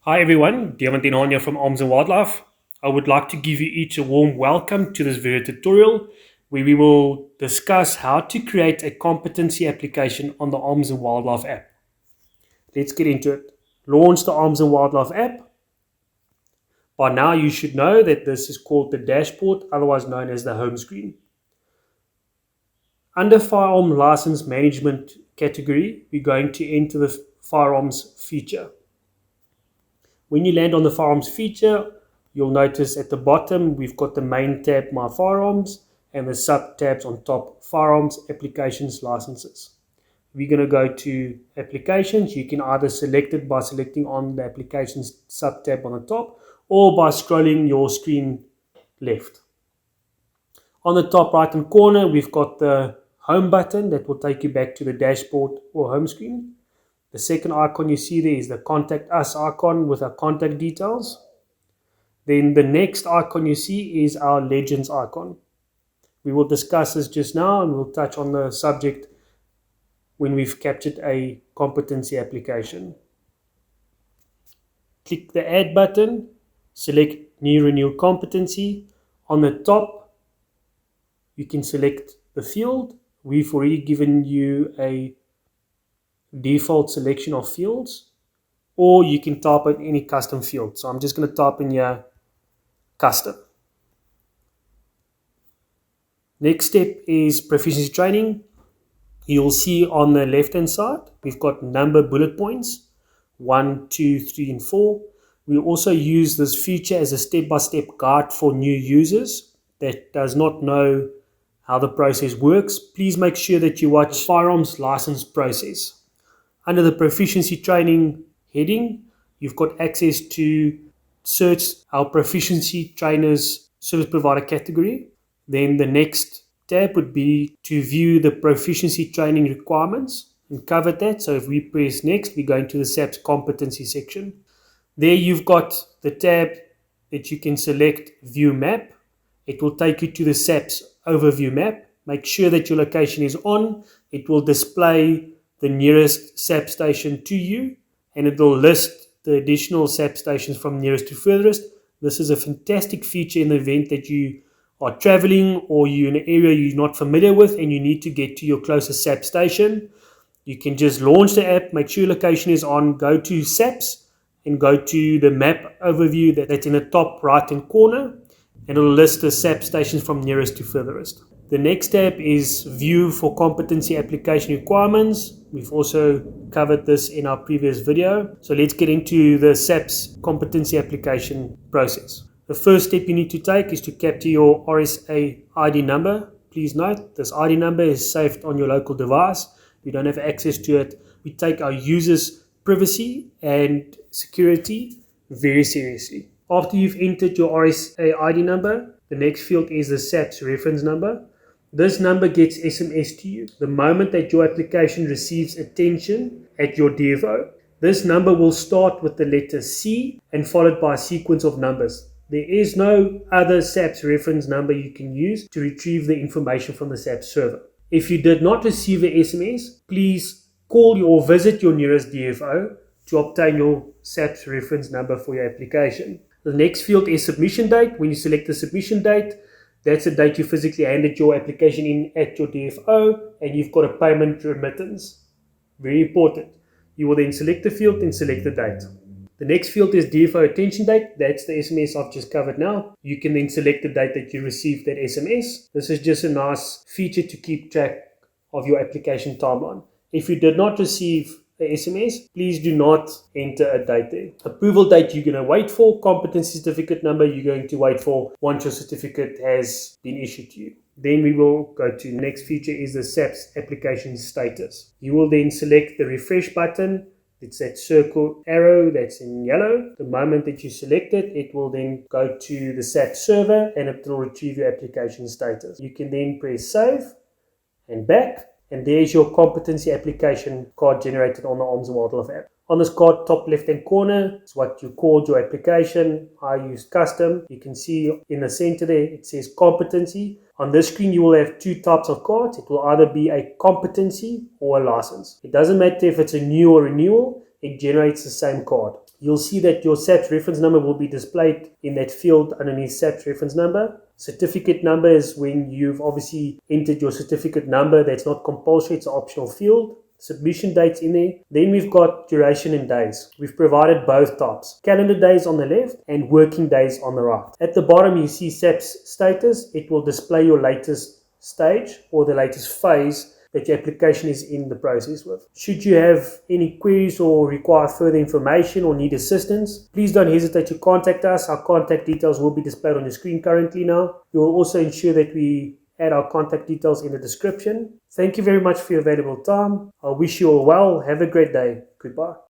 Hi everyone, Diamantine here from Arms and Wildlife. I would like to give you each a warm welcome to this video tutorial where we will discuss how to create a competency application on the Arms and Wildlife app. Let's get into it. Launch the Arms and Wildlife app. By now you should know that this is called the dashboard, otherwise known as the home screen. Under Firearm License Management category, we're going to enter the Firearms feature. When you land on the Firearms feature, you'll notice at the bottom we've got the main tab, My Firearms, and the sub tabs on top, Firearms, Applications, Licenses. We're going to go to Applications. You can either select it by selecting on the Applications sub tab on the top or by scrolling your screen left. On the top right hand corner, we've got the Home button that will take you back to the dashboard or home screen. The second icon you see there is the Contact Us icon with our contact details. Then the next icon you see is our Legends icon. We will discuss this just now and we'll touch on the subject when we've captured a competency application. Click the Add button, select New Renewal Competency. On the top, you can select the field. We've already given you a default selection of fields, or you can type in any custom field. So I'm just going to type in here custom. Next step is proficiency training. You'll see on the left hand side we've got number bullet points 1, 2, 3 and 4. We also use this feature as a step-by-step guide for new users that does not know how the process works. Please make sure that you watch Firearms License Process. Under the proficiency training heading, you've got access to search our proficiency trainers service provider category. Then the next tab would be to view the proficiency training requirements and cover that. So if we press next, we go into the SAP's competency section. There you've got the tab that you can select view map. It will take you to the SAP's overview map. Make sure that your location is on. It will display the nearest SAP station to you, and it will list the additional SAP stations from nearest to furthest. This is a fantastic feature in the event that you are traveling or you're in an area you're not familiar with and you need to get to your closest SAP station. You can just launch the app, make sure your location is on, go to SAPs and go to the map overview that's in the top right hand corner, and it will list the SAP stations from nearest to furthest. The next tab is View for Competency Application Requirements. We've also covered this in our previous video. So let's get into the SAP's competency application process. The first step you need to take is to capture your RSA ID number. Please note, this ID number is saved on your local device. We don't have access to it. We take our users' privacy and security very seriously. After you've entered your RSA ID number, the next field is the SAP's reference number. This number gets SMS to you the moment that your application receives attention at your DFO. This number will start with the letter C and followed by a sequence of numbers. There is no other SAP's reference number you can use to retrieve the information from the SAP server. If you did not receive the SMS, please call or visit your nearest DFO to obtain your SAP's reference number for your application. The next field is submission date. When you select the submission date, that's the date you physically handed your application in at your DFO and you've got a payment remittance. Very important. You will then select the field and select the date. The next field is DFO attention date. That's the SMS I've just covered now. You can then select the date that you received that SMS. This is just a nice feature to keep track of your application timeline. If you did not receive the SMS, please do not enter a date there. Approval date you're going to wait for. Competency certificate number you're going to wait for once your certificate has been issued to you. Then we will go to the next feature is the SAP's application status. You will then select the refresh button. It's that circle arrow that's in yellow. The moment that you select it, it will then go to the SAP server and it will retrieve your application status. You can then press save and back. And there's your competency application card generated on the Arms and Wildlife app. On this card, top left hand corner, is what you called your application. I used custom. You can see in the center there, it says competency. On this screen, you will have two types of cards. It will either be a competency or a license. It doesn't matter if it's a new or renewal, it generates the same card. you'll see that your SAP's reference number will be displayed in that field underneath SAP's reference number. Certificate number is when you've obviously entered your certificate number. That's not compulsory, it's an optional field. Submission dates in there. Then we've got duration and days. We've provided both types. Calendar days on the left and working days on the right. At the bottom you see SAP's status. It will display your latest stage or the latest phase that your application is in the process with. Should you have any queries or require further information or need assistance, please don't hesitate to contact us. Our contact details will be displayed on your screen currently now. We will also ensure that we add our contact details in the description. Thank you very much for your available time. I wish you all well. Have a great day. Goodbye.